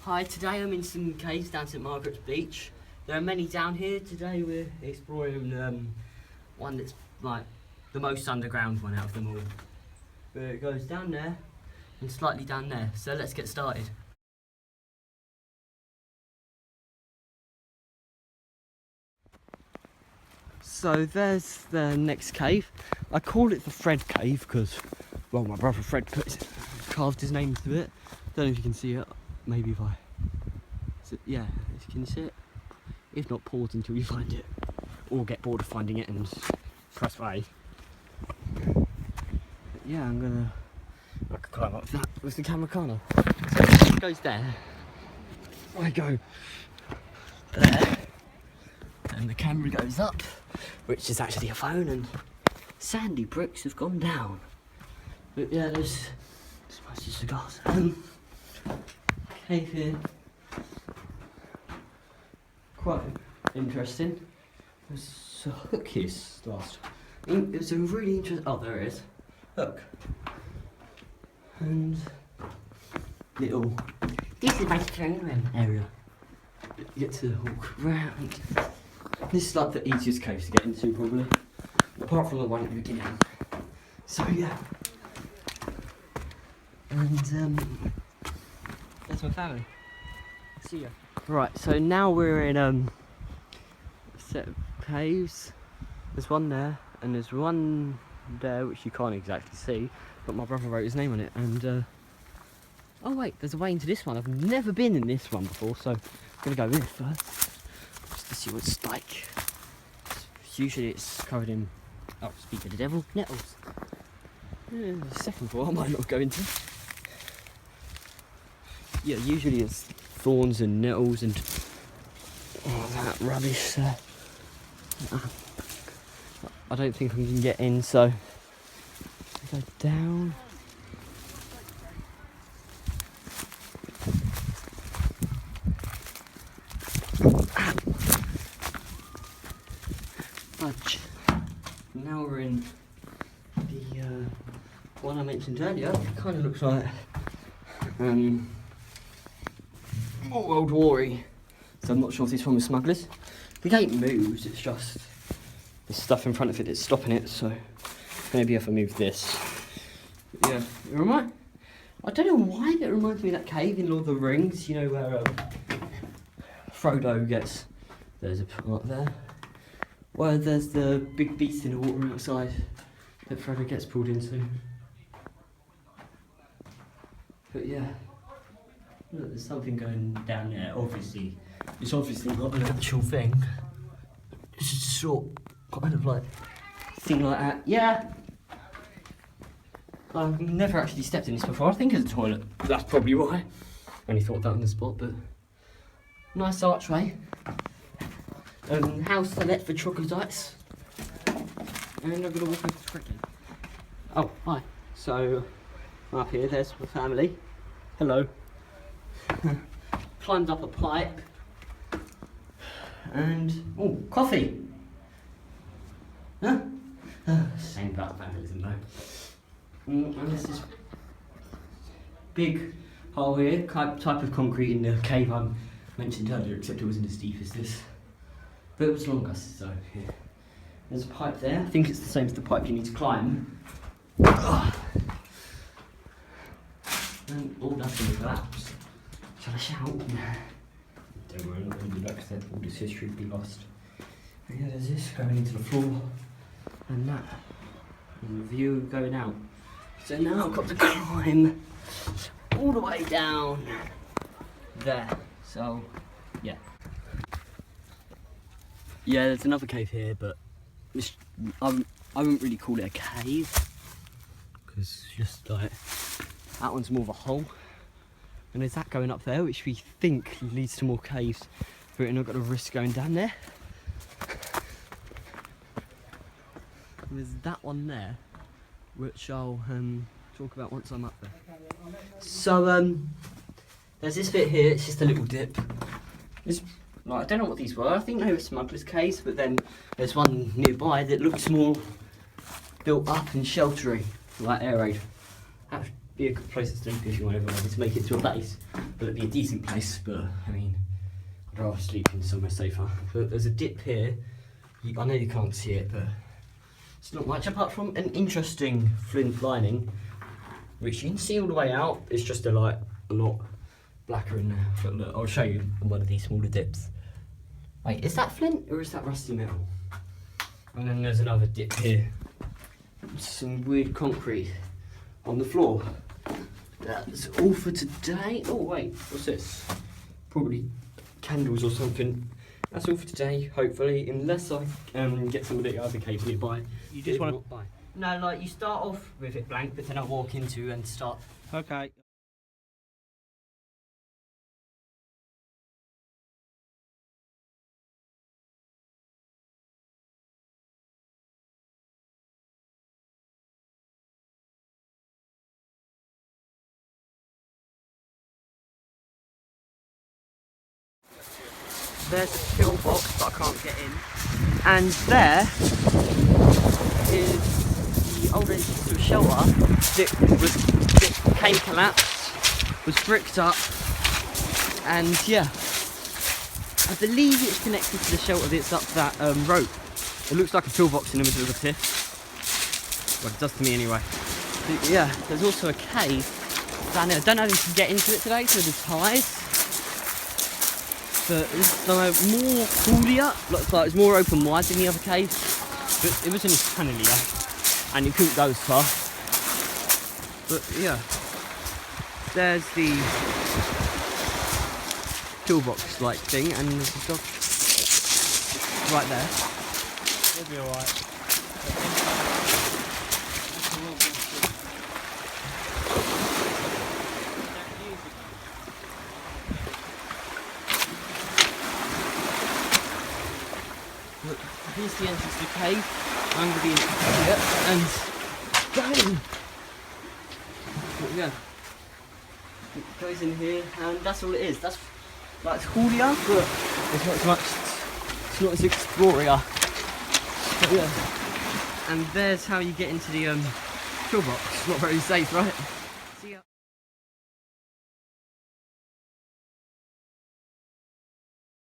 Hi, today I'm in some caves down at Margrets beach. There are many down here. Today we're exploring one that's like the most underground one out of them all. But it goes down there and slightly down there. So let's get started. So there's the next cave. I call it the Fred Cave because, well, my brother Fred carved his name into it. Don't know if you can see it. Maybe if I... yeah, can you see it? If not, pause until you find it. Or get bored of finding it and press play. Yeah, I could climb up that with the camera, can't I? So it goes there. I go there. And the camera goes up, which is actually a phone, and sandy bricks have gone down. But yeah, there's spicy cigars. Cave here. Quite interesting. There's a hook here last. It was a really interesting. Oh, there it is. Hook. And little. This is my throne room area. You get to walk around. This is like the easiest cave to get into, probably. Apart from the one at the beginning. So yeah. And that's my family. See ya. Right, so now we're in a set of caves. There's one there, and there's one there which you can't exactly see, but my brother wrote his name on it. And oh wait, there's a way into this one. I've never been in this one before, so I'm gonna go in first just to see what it's like. Usually it's covered in, oh, speak of the devil, nettles. The second floor I might not go into. Yeah, usually it's thorns and nettles and all that rubbish. I don't think we can get in, so go down. Fudge. Now we're in the one I mentioned earlier. It kind of looks like more World War-y, so I'm not sure if this one was smugglers. The gate moves, it's just there's stuff in front of it that's stopping it, so maybe if I move this. But yeah, it I don't know why it reminds me of that cave in Lord of the Rings, you know, where Frodo gets, there's a part there, where there's the big beast in the water outside that Frodo gets pulled into. But yeah. Look, there's something going down there, obviously. It's obviously not an actual thing. It's just a short, kind of like, thing like that. Yeah! I've never actually stepped in this before. I think it's a toilet. That's probably why. Only thought that on the spot, but... nice archway. House to let for troglodytes. And I'm gonna walk over to Cricket. Oh, hi. So, I'm up here, there's my family. Hello. Climbed up a pipe and oh, coffee. Huh? Same about vandalism though. And there's this big hole here, type of concrete in the cave I mentioned earlier, except it wasn't as deep as this, but it was longer. So yeah, there's a pipe there. I think it's the same as the pipe you need to climb. And all that's going to collapse. Shall I shout? Don't worry, I'm not going to do that because all this history would be lost. But yeah, there's this going into the floor and that. And the view going out. So now I've got to climb all the way down there. So, yeah. Yeah, there's another cave here, but I wouldn't really call it a cave. Because it's just like, that one's more of a hole. And there's that going up there, which we think leads to more caves, but we're not going to risk going down there. And there's that one there, which I'll talk about once I'm up there. So there's this bit here. It's just a little dip. Like, I don't know what these were. I think they were smugglers' caves, but then there's one nearby that looks more built up and sheltery, like air raid. That'd be a good place to sleep if you wanted to make it to a base. But it'd be a decent place, but I mean, I'd rather sleep in somewhere safer. But there's a dip here. I know you can't see it, but it's not much apart from an interesting flint lining, which you can see all the way out. It's just a lot blacker in there. But look, I'll show you on one of these smaller dips. Wait, is that flint or is that rusty metal? And then there's another dip here. Some weird concrete on the floor. That's all for today. Oh wait, what's this? Probably candles or something. That's all for today, hopefully, unless I get somebody to advocate nearby. You just want to buy? No, like you start off with it blank, but then I walk into and start. Okay. There's a pillbox that I can't get in, and there is the old entrance to a shelter that came collapsed, was bricked up, and yeah, I believe it's connected to the shelter that's up that rope. It looks like a pillbox in the middle of the cliff. Well, it does to me anyway. But yeah, there's also a cave down there. I don't know if you can get into it today because of the tide. But it's more cooler, looks like it's more open wide than the other cave. But it was in a chandelier and you couldn't go as far. But yeah, there's the toolbox like thing, and there's a dog right there. It'll be alright. Look, here's the entrance to the cave. I'm going to be in here and going. But yeah, it goes in here, and that's all it is. That's like cooler, but it's not as much. It's not as explorer. But yeah, and there's how you get into the toolbox. Not very safe, right?